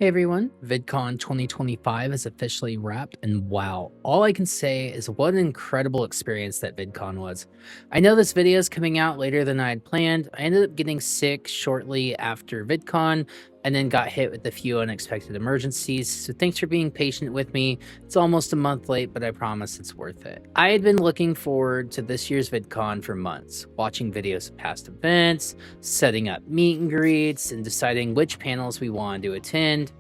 Hey everyone, VidCon 2025 is officially wrapped, and wow, all I can say is what an incredible experience that VidCon was. I know this video is coming out later than I had planned. I ended up getting sick shortly after VidCon and then got hit with a few unexpected emergencies, so thanks for being patient with me. It's almost a month late, but I promise it's worth it. I had been looking forward to this year's VidCon for months, watching videos of past events, setting up meet and greets, and deciding which panels we wanted to attend,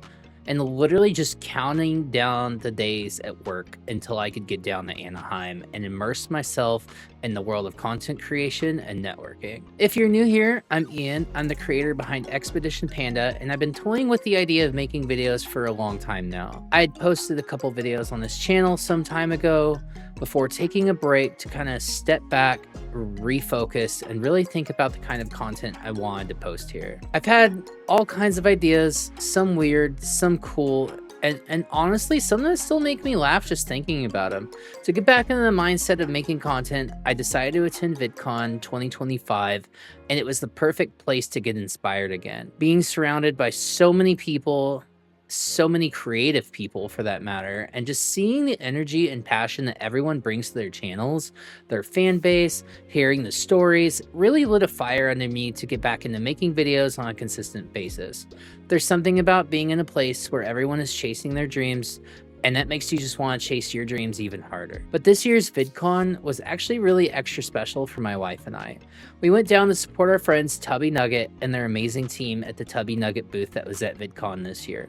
and literally just counting down the days at work until I could get down to Anaheim and immerse myself in the world of content creation and networking. If you're new here, I'm Ian. I'm the creator behind Expedition Panda, and I've been toying with the idea of making videos for a long time now. I had posted a couple videos on this channel some time ago before taking a break to kind of step back, refocus, and really think about the kind of content I wanted to post here. I've had all kinds of ideas, some weird, some cool, and honestly, some that still make me laugh just thinking about them. To get back into the mindset of making content, I decided to attend VidCon 2025, and it was the perfect place to get inspired again. Being surrounded by so many people, so many creative people for that matter, and just seeing the energy and passion that everyone brings to their channels, their fan base, hearing the stories, really lit a fire under me to get back into making videos on a consistent basis. There's something about being in a place where everyone is chasing their dreams, and that makes you just want to chase your dreams even harder. But this year's VidCon was actually really extra special for my wife and I. We went down to support our friends Tubby Nugget and their amazing team at the Tubby Nugget booth that was at VidCon this year.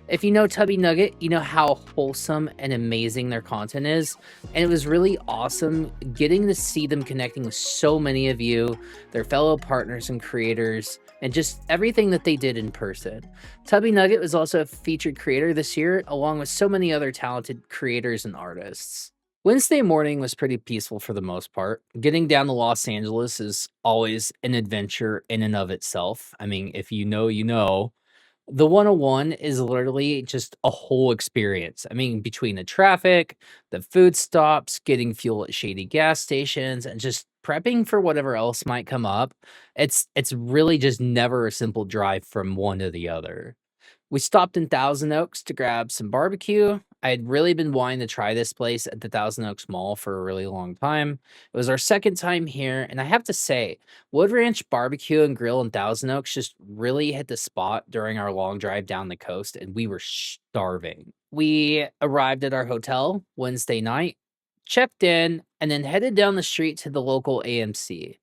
If you know Tubby Nugget, you know how wholesome and amazing their content is, and it was really awesome getting to see them connecting with so many of you, their fellow partners and creators, and just everything that they did in person. Tubby Nugget was also a featured creator this year, along with so many other talented creators and artists. Wednesday morning was pretty peaceful for the most part. Getting down to Los Angeles is always an adventure in and of itself. I mean, if you know, you know. The 101 is literally just a whole experience. I mean, between the traffic, the food stops, getting fuel at shady gas stations, and just prepping for whatever else might come up, it's really just never a simple drive from one to the other. We stopped in Thousand Oaks to grab some barbecue. I had really been wanting to try this place at the Thousand Oaks Mall for a really long time. It was our second time here, and I have to say, Wood Ranch Barbecue and Grill in Thousand Oaks just really hit the spot during our long drive down the coast, and we were starving. We arrived at our hotel Wednesday night, checked in, and then headed down the street to the local AMC.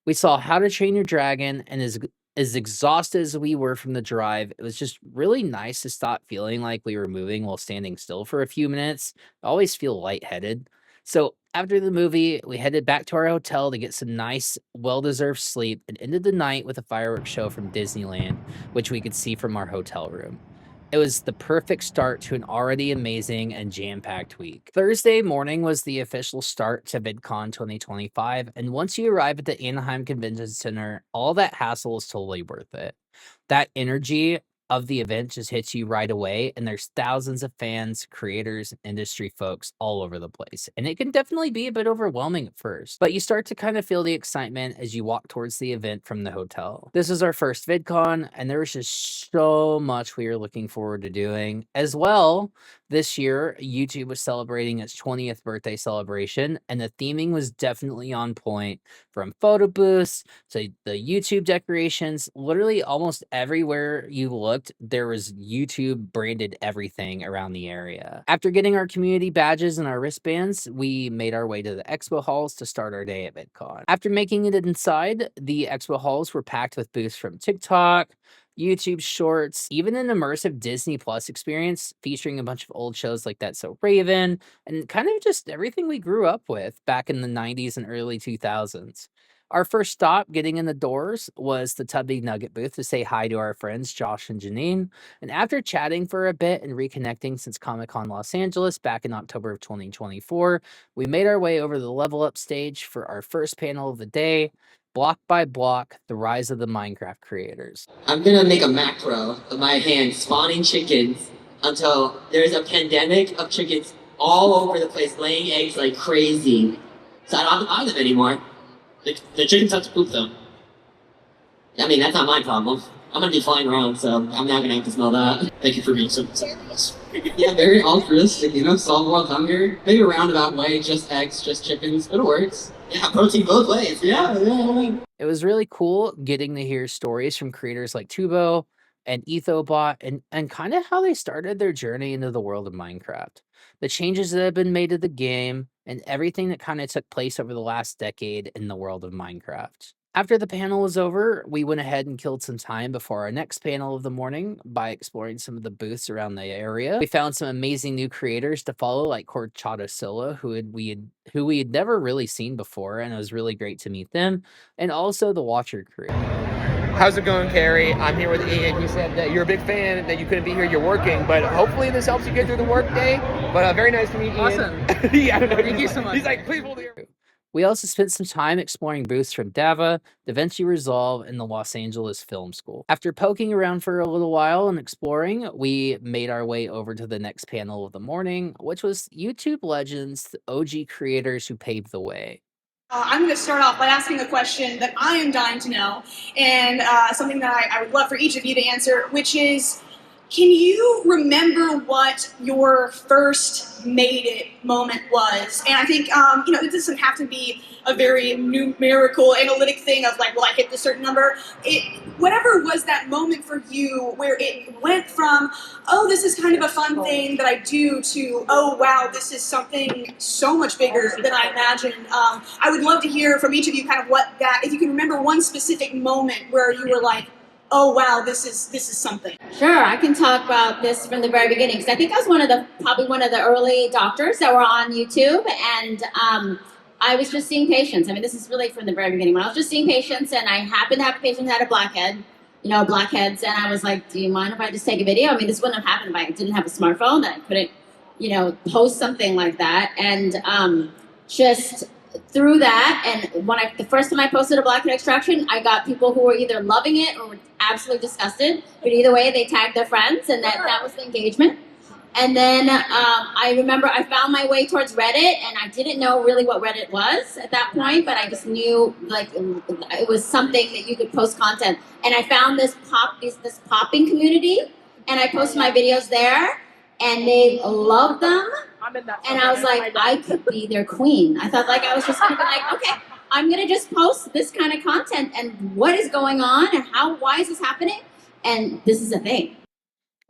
We saw How to Train Your Dragon, and as exhausted as we were from the drive, it was just really nice to stop feeling like we were moving while standing still for a few minutes. I always feel lightheaded. So after the movie, we headed back to our hotel to get some nice, well-deserved sleep and ended the night with a fireworks show from Disneyland, which we could see from our hotel room. It was the perfect start to an already amazing and jam-packed week. Thursday morning was the official start to VidCon 2025, and once you arrive at the Anaheim Convention Center, all that hassle is totally worth it. That energy of the event just hits you right away, and there's thousands of fans, creators, industry folks all over the place. And it can definitely be a bit overwhelming at first, but you start to kind of feel the excitement as you walk towards the event from the hotel. This is our first VidCon, and there was just so much we were looking forward to doing. As well, this year, YouTube was celebrating its 20th birthday celebration, and the theming was definitely on point, from photo booths to the YouTube decorations. Literally almost everywhere you looked, there was YouTube branded everything around the area. After getting our community badges and our wristbands, we made our way to the expo halls to start our day at VidCon. After making it inside, the expo halls were packed with booths from TikTok, YouTube Shorts, even an immersive Disney Plus experience featuring a bunch of old shows like That's So Raven, and kind of just everything we grew up with back in the 90s and early 2000s. Our first stop getting in the doors was the Tubby Nugget booth to say hi to our friends Josh and Janine. And after chatting for a bit and reconnecting since Comic-Con Los Angeles back in October of 2024, we made our way over to the Level Up stage for our first panel of the day, Block by Block, the Rise of the Minecraft Creators. I'm gonna make a macro of my hand spawning chickens until there's a pandemic of chickens all over the place laying eggs like crazy. So I don't have to buy them anymore. The chickens have to poop though. I mean, that's not my problem. I'm gonna be flying around, so I'm not gonna have to smell that. Thank you for being so sacrifice. Yeah, very altruistic, solve world hunger. Maybe a roundabout way, just eggs, just chickens, but it works. Yeah, protein both ways. Yeah. It was really cool getting to hear stories from creators like Tubo and Ethobot and kind of how they started their journey into the world of Minecraft. The changes that have been made to the game and everything that kind of took place over the last decade in the world of Minecraft. After the panel was over, we went ahead and killed some time before our next panel of the morning by exploring some of the booths around the area. We found some amazing new creators to follow, like Corchado Silla, who we had never really seen before, and it was really great to meet them, and also the Watcher crew. How's it going, Carrie? I'm here with Ian. You said that you're a big fan, that you couldn't be here, you're working, but hopefully this helps you get through the work day. But very nice to meet Ian. Awesome. Yeah, Thank you so much. He's like, please hold the. We also spent some time exploring booths from Dava, DaVinci Resolve, and the Los Angeles Film School. After poking around for a little while and exploring, we made our way over to the next panel of the morning, which was YouTube legends, the OG creators who paved the way. I'm going to start off by asking a question that I am dying to know, and something that I would love for each of you to answer, which is, can you remember what your first made it moment was? And I think, it doesn't have to be a very numerical, analytic thing of like, well, I hit this certain number. Whatever was that moment for you where it went from, oh, this is kind of a fun thing that I do, to, oh, wow, this is something so much bigger than I imagined. I would love to hear from each of you kind of what that, if you can remember one specific moment where you were like, oh wow, this is something. Sure, I can talk about this from the very beginning, because I think I was probably one of the early doctors that were on YouTube, and I was just seeing patients. I mean, this is really from the very beginning, when I was just seeing patients, and I happened to have a patient that had a blackhead, blackheads, and I was like, do you mind if I just take a video? I mean, this wouldn't have happened if I didn't have a smartphone, that I couldn't, post something like that, and just through that, and the first time I posted a blackhead extraction, I got people who were either loving it or were absolutely disgusted. But either way, they tagged their friends, and that was the engagement. And then I remember I found my way towards Reddit, and I didn't know really what Reddit was at that point, but I just knew like it was something that you could post content. And I found this popping community, and I posted my videos there, and they loved them. And I was like, I could be their queen. I thought I was just going to be like, okay, I'm going to just post this kind of content, and what is going on, and why is this happening? And this is a thing.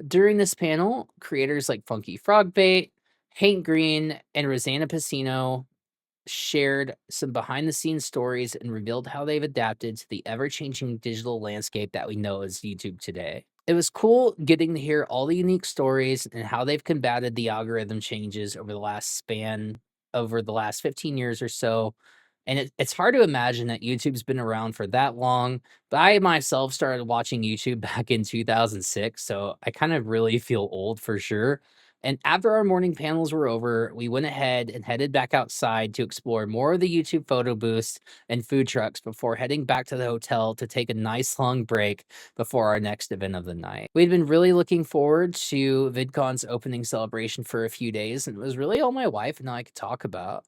During this panel, creators like Funky Frogbait, Hank Green, and Rosanna Pacino shared some behind-the-scenes stories and revealed how they've adapted to the ever-changing digital landscape that we know as YouTube today. It was cool getting to hear all the unique stories and how they've combated the algorithm changes over the last 15 years or so. And it's hard to imagine that YouTube's been around for that long, but I myself started watching YouTube back in 2006, so I kind of really feel old for sure. And after our morning panels were over, we went ahead and headed back outside to explore more of the YouTube photo booths and food trucks before heading back to the hotel to take a nice long break before our next event of the night. We'd been really looking forward to VidCon's opening celebration for a few days, and it was really all my wife and I could talk about.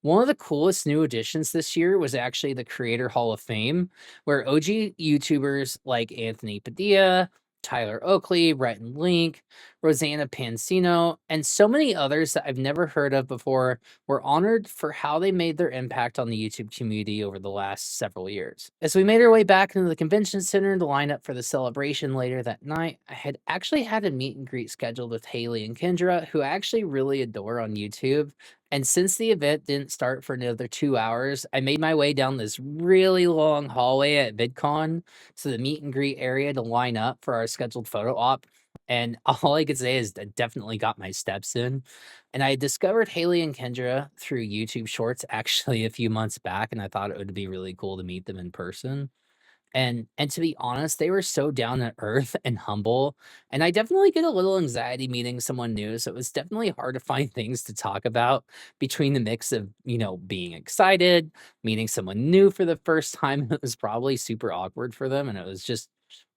One of the coolest new additions this year was actually the Creator Hall of Fame, where OG YouTubers like Anthony Padilla, Tyler Oakley, Rhett and Link, Rosanna Pansino, and so many others that I've never heard of before were honored for how they made their impact on the YouTube community over the last several years. As we made our way back into the convention center to line up for the celebration later that night, I had actually had a meet and greet scheduled with Haley and Kendra, who I actually really adore on YouTube. And since the event didn't start for another 2 hours, I made my way down this really long hallway at VidCon to the meet and greet area to line up for our scheduled photo op. And all I could say is I definitely got my steps in. And I discovered Haley and Kendra through YouTube Shorts actually a few months back, and I thought it would be really cool to meet them in person. And to be honest, they were so down to earth and humble, and I definitely get a little anxiety meeting someone new, so it was definitely hard to find things to talk about between the mix of, being excited, meeting someone new for the first time. It was probably super awkward for them, and it was just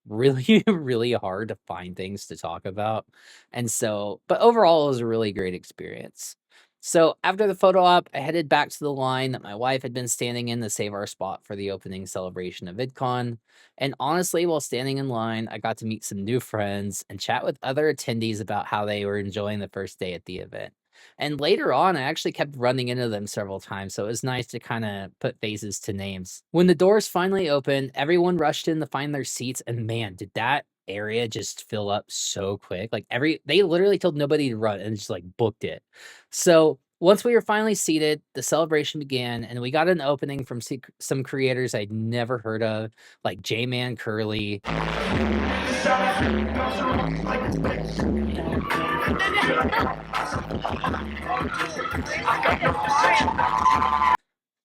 really, really hard to find things to talk about. And so, but overall, it was a really great experience. So after the photo op, I headed back to the line that my wife had been standing in to save our spot for the opening celebration of VidCon. And honestly, while standing in line, I got to meet some new friends and chat with other attendees about how they were enjoying the first day at the event. And later on, I actually kept running into them several times, so it was nice to kind of put faces to names. When the doors finally opened, everyone rushed in to find their seats, and man, did that area just fill up so quick. Like they literally told nobody to run and just like booked it. So once we were finally seated, the celebration began, and we got an opening from some creators I'd never heard of, like J-Man Curly,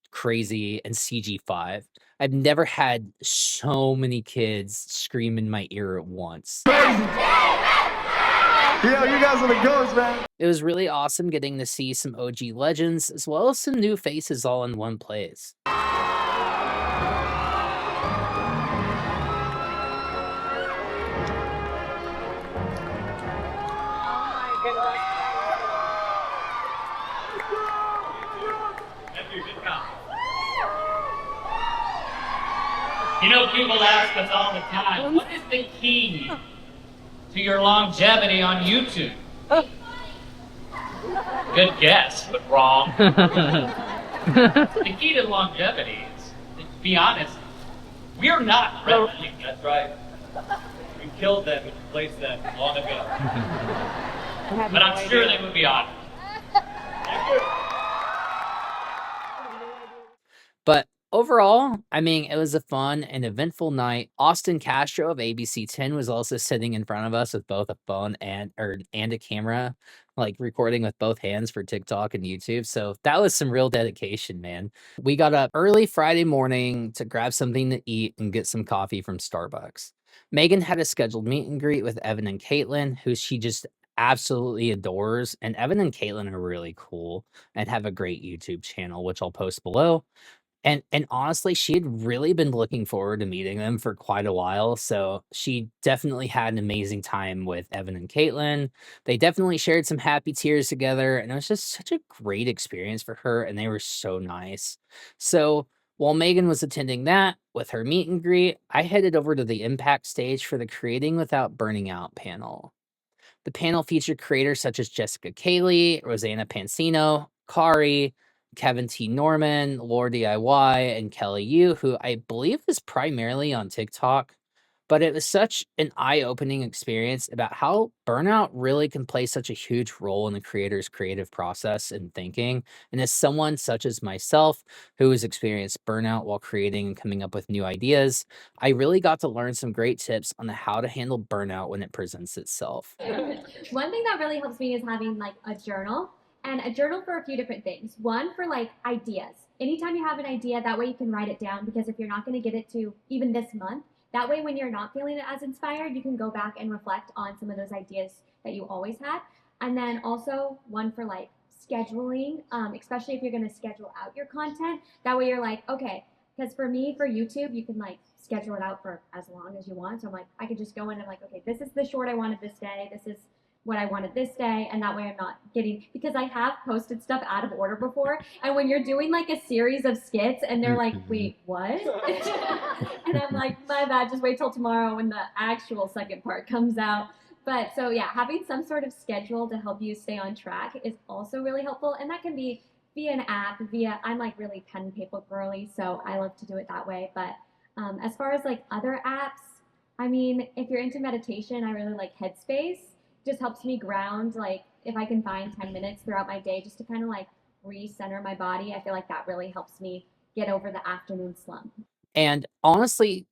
Crazy, and CG5. I've never had so many kids scream in my ear at once. Yo, you guys are the ghosts, man. It was really awesome getting to see some OG legends as well as some new faces all in one place. You know, people ask us all the time, what is the key to your longevity on YouTube? Good guess, but wrong. The key to longevity is, to be honest, we're not ready. That's right. We killed them and replaced them long ago. But I'm sure they would be honored. But overall, I mean, it was a fun and eventful night. Austin Castro of ABC 10 was also sitting in front of us with both a phone and a camera, like recording with both hands for TikTok and YouTube. So that was some real dedication, man. We got up early Friday morning to grab something to eat and get some coffee from Starbucks. Megan had a scheduled meet and greet with Evan and Katelyn, who she just absolutely adores. And Evan and Katelyn are really cool and have a great YouTube channel, which I'll post below. And honestly, she had really been looking forward to meeting them for quite a while, so she definitely had an amazing time with Evan and Katelyn. They definitely shared some happy tears together, and it was just such a great experience for her, and they were so nice. So while Megan was attending that with her meet and greet, I headed over to the impact stage for the Creating Without Burning Out panel. The panel featured creators such as Jessica Cayley, Rosanna Pansino, Kari, Kevin T. Norman, Lore DIY, and Kelly Yu, who I believe is primarily on TikTok. But it was such an eye-opening experience about how burnout really can play such a huge role in the creator's creative process and thinking. And as someone such as myself who has experienced burnout while creating and coming up with new ideas, I really got to learn some great tips on how to handle burnout when it presents itself. One thing that really helps me is having like a journal, and a journal for a few different things. One for like ideas. Anytime you have an idea, that way you can write it down, because if you're not going to get it to even this month, that way when you're not feeling as inspired, you can go back and reflect on some of those ideas that you always had. And then also one for like scheduling, especially if you're going to schedule out your content. That way you're like, okay, because for me, for YouTube, you can like schedule it out for as long as you want. So I'm like, I could just go in and like, okay, this is the short I wanted this day. This is what I wanted this day, and that way I'm not getting, because I have posted stuff out of order before, and when you're doing like a series of skits and they're like, wait, what? And I'm like, my bad, just wait till tomorrow when the actual second part comes out. But so yeah, having some sort of schedule to help you stay on track is also really helpful, and that can be via an app, I'm like really pen and paper girly, so I love to do it that way. But as far as like other apps, I mean, if you're into meditation, I really like Headspace. Just helps me ground, like if I can find 10 minutes throughout my day just to kind of like recenter my body. I feel like that really helps me get over the afternoon slump. And honestly,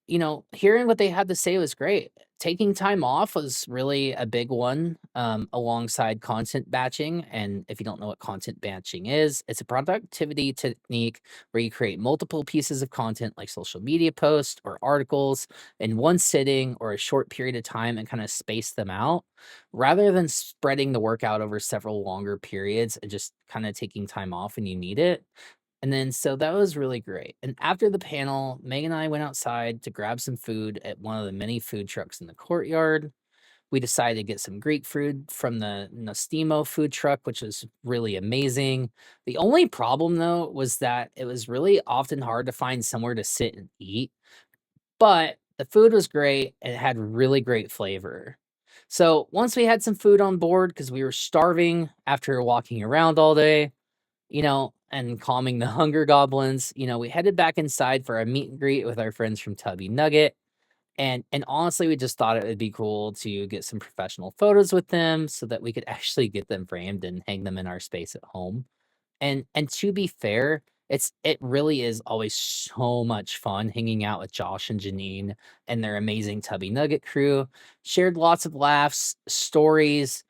hearing what they had to say was great. Taking time off was really a big one, alongside content batching. And if you don't know what content batching is, it's a productivity technique where you create multiple pieces of content like social media posts or articles in one sitting or a short period of time and kind of space them out rather than spreading the work out over several longer periods and just kind of taking time off when you need it. And then, so that was really great. And after the panel, Megan and I went outside to grab some food at one of the many food trucks in the courtyard. We decided to get some Greek food from the Nostimo food truck, which was really amazing. The only problem, though, was that it was really often hard to find somewhere to sit and eat, but the food was great and it had really great flavor. So once we had some food on board, because we were starving after walking around all day, and calming the hunger goblins, we headed back inside for a meet and greet with our friends from Tubby Nugget. And honestly, we just thought it would be cool to get some professional photos with them so that we could actually get them framed and hang them in our space at home. And to be fair, it really is always so much fun hanging out with Josh and Janine and their amazing Tubby Nugget crew. Shared lots of laughs, stories,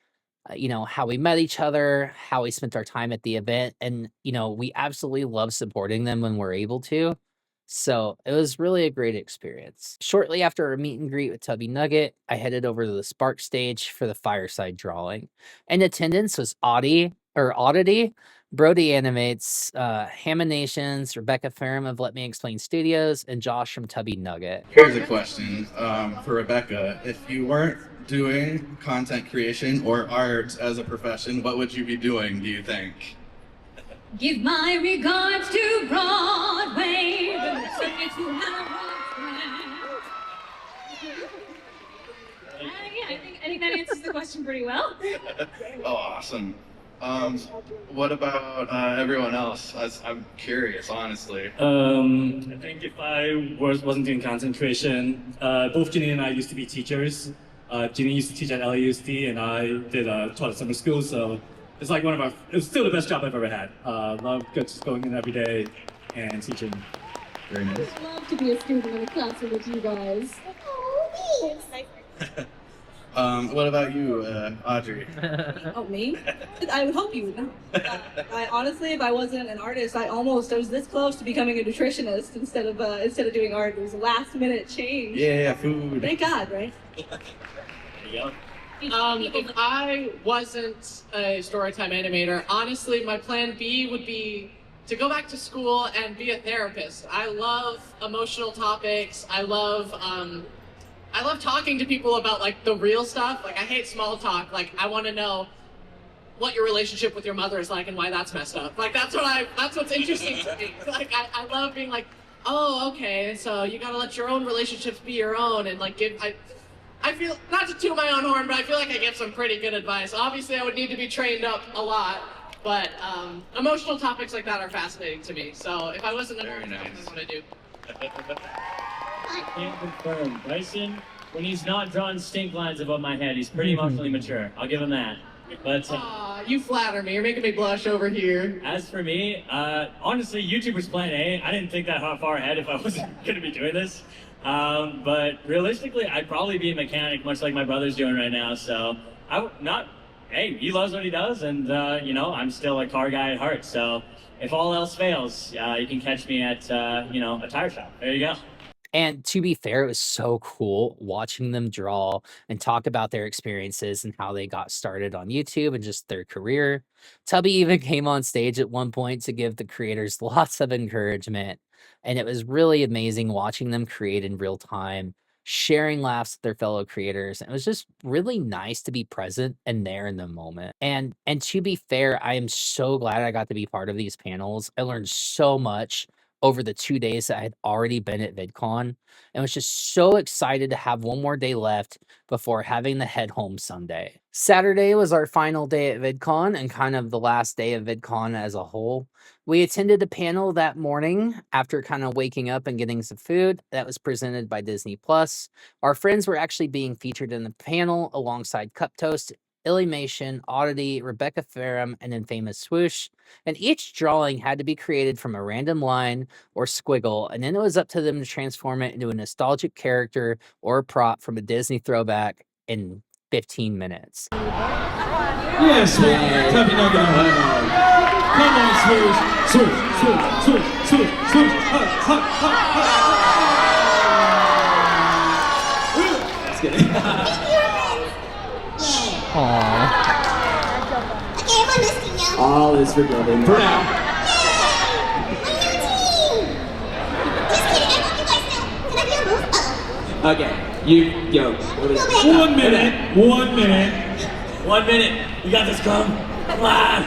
how we met each other, how we spent our time at the event, and we absolutely love supporting them when we're able to. So it was really a great experience. Shortly after our meet and greet with Tubby Nugget, I headed over to the Spark stage for the fireside drawing. In attendance was Oddity, Brody Animates, Haminations, Rebecca Ferrum of Let Me Explain Studios, and Josh from Tubby Nugget. Here's a question for Rebecca. If you weren't doing content creation or art as a profession, what would you be doing, do you think? Give my regards to Broadway. I think that answers the question pretty well. Oh, awesome. What about everyone else? I'm curious, honestly. I think if I wasn't doing content creation, both Janine and I used to be teachers. Janine used to teach at LAUSD, and I taught at summer school, so it's like it was still the best job I've ever had. Love just going in every day and teaching. Very nice. I'd love to be a student in a classroom with you guys. Oh, what about you, Audrey? Oh, me? I would hope you would know. I honestly, if I wasn't an artist, I was this close to becoming a nutritionist instead of doing art. It was a last minute change. Yeah, food. Thank God, right? There you go. If I wasn't a Storytime animator, honestly, my plan B would be to go back to school and be a therapist. I love emotional topics. I love talking to people about like the real stuff. Like I hate small talk. Like I want to know what your relationship with your mother is like and why that's messed up. Like that's what's interesting to me. Like I love being like, oh, okay, so you gotta let your own relationships be your own and like I feel, not to toot my own horn, but I feel like I give some pretty good advice. Obviously, I would need to be trained up a lot, but emotional topics like that are fascinating to me. So if I wasn't an artist, that's what I do. I can't confirm. Bryson, when he's not drawing stink lines above my head, he's pretty emotionally mature. I'll give him that. But you flatter me. You're making me blush over here. As for me, honestly, YouTube was plan A. I didn't think that far ahead if I wasn't going to be doing this. But realistically, I'd probably be a mechanic, much like my brother's doing right now. So hey, he loves what he does, and I'm still a car guy at heart. So if all else fails, you can catch me at a tire shop. There you go. And to be fair, it was so cool watching them draw and talk about their experiences and how they got started on YouTube and just their career. Tubby even came on stage at one point to give the creators lots of encouragement. And it was really amazing watching them create in real time, sharing laughs with their fellow creators. And it was just really nice to be present and there in the moment. And to be fair, I am so glad I got to be part of these panels. I learned so much over the 2 days that I had already been at VidCon, and was just so excited to have one more day left before having to head home Sunday. Saturday was our final day at VidCon and kind of the last day of VidCon as a whole. We attended a panel that morning after kind of waking up and getting some food that was presented by Disney+. Our friends were actually being featured in the panel alongside Cup Toast, Illymation, Oddity, Rebecca Ferrum, and Infamous Swoosh, and each drawing had to be created from a random line or squiggle, and then it was up to them to transform it into a nostalgic character or a prop from a Disney throwback in 15 minutes. Yes, Tubby Nugget. Come on, Swoosh. Swoosh, swoosh, swoosh, swoosh, swoosh. That's good. Aww. Okay, everyone listening now. All is forgiven. For now. Just kidding, I love you guys now. Can I be on both? Okay. Yo. 1 minute. 1 minute. 1 minute. You got this, Crumb. Come on.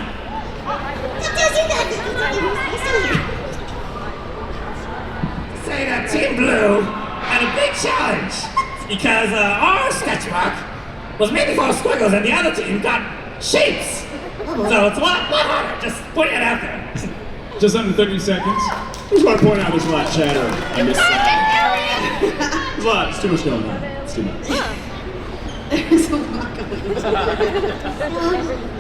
Say that Team Blue had a big challenge because our sketchbook was maybe for squiggles and the other team got shapes. So it's a lot harder. Just putting it out there. Just under 30 seconds. Just want to point out there's a lot of chatter on this side. There's a lot. It's too much going on. It's too much. There's a lot going on.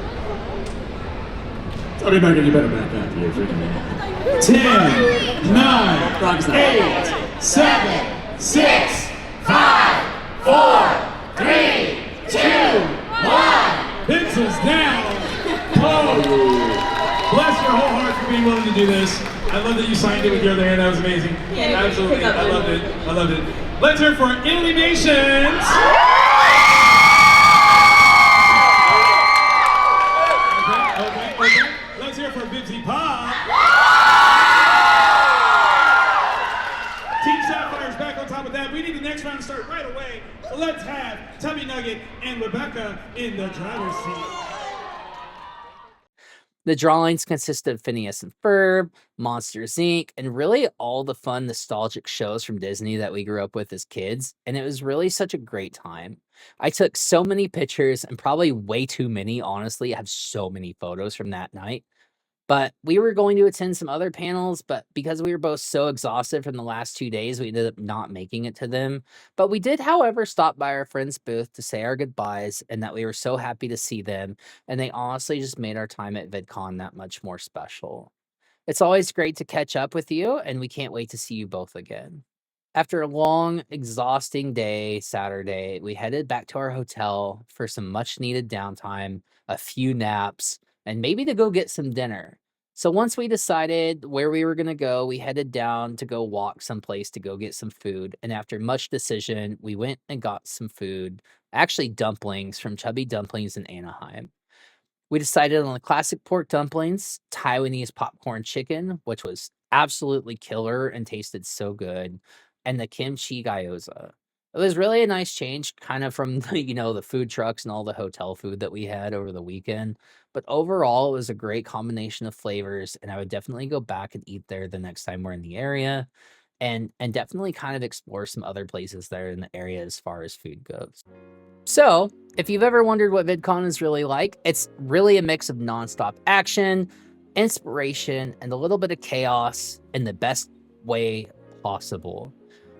Tubby Nugget, you better back up. You're freaking me out. 10, 9, 8, 7, 6, 5, 4, 3, 2, 1. Pixels down. Oh, bless your whole heart for being willing to do this. I love that you signed it with your other hand. That was amazing. Yeah, absolutely. I loved it. I loved it. Let's hear it for Italy Nations. Okay. Let's hear it for Bibsy Pop. Team Sapphire's back on top of that. We need the next round to start right away. So let's have Tubby Nugget and Rebecca in the driver's seat. The drawings consist of Phineas and Ferb, Monsters Inc., and really all the fun nostalgic shows from Disney that we grew up with as kids, and it was really such a great time. I took so many pictures, and probably way too many, honestly. I have so many photos from that night. But we were going to attend some other panels, but because we were both so exhausted from the last 2 days, we ended up not making it to them. But we did, however, stop by our friend's booth to say our goodbyes and that we were so happy to see them. And they honestly just made our time at VidCon that much more special. It's always great to catch up with you, and we can't wait to see you both again. After a long, exhausting day Saturday, we headed back to our hotel for some much needed downtime, a few naps, and maybe to go get some dinner. So once we decided where we were going to go, we headed down to go walk someplace to go get some food. And after much decision, we went and got some food, actually dumplings from Chubby Dumplings in Anaheim. We decided on the classic pork dumplings, Taiwanese popcorn chicken, which was absolutely killer and tasted so good, and the kimchi gyoza. It was really a nice change, kind of from the food trucks and all the hotel food that we had over the weekend. But overall, it was a great combination of flavors, and I would definitely go back and eat there the next time we're in the area, and definitely kind of explore some other places there in the area as far as food goes. So, if you've ever wondered what VidCon is really like, it's really a mix of nonstop action, inspiration, and a little bit of chaos in the best way possible.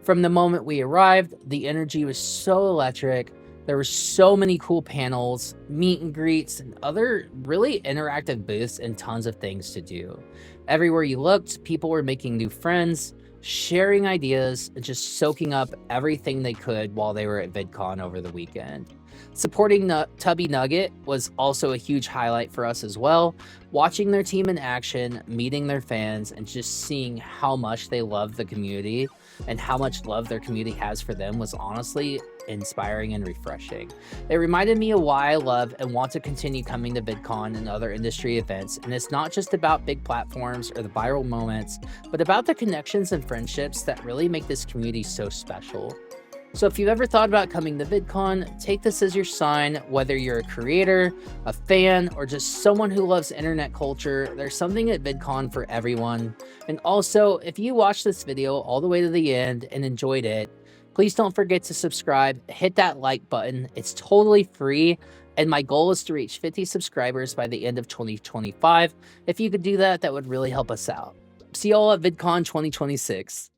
From the moment we arrived, the energy was so electric. There were so many cool panels, meet and greets, and other really interactive booths and tons of things to do. Everywhere you looked, people were making new friends, sharing ideas, and just soaking up everything they could while they were at VidCon over the weekend. Supporting Tubby Nugget was also a huge highlight for us as well. Watching their team in action, meeting their fans, and just seeing how much they love the community and how much love their community has for them was honestly inspiring and refreshing. It reminded me of why I love and want to continue coming to VidCon and other industry events, and it's not just about big platforms or the viral moments, but about the connections and friendships that really make this community so special. So if you've ever thought about coming to VidCon, take this as your sign. Whether you're a creator, a fan, or just someone who loves internet culture, there's something at VidCon for everyone. And also, if you watched this video all the way to the end and enjoyed it, please don't forget to subscribe, hit that like button. It's totally free, and my goal is to reach 50 subscribers by the end of 2025. If you could do that, that would really help us out. See you all at VidCon 2026.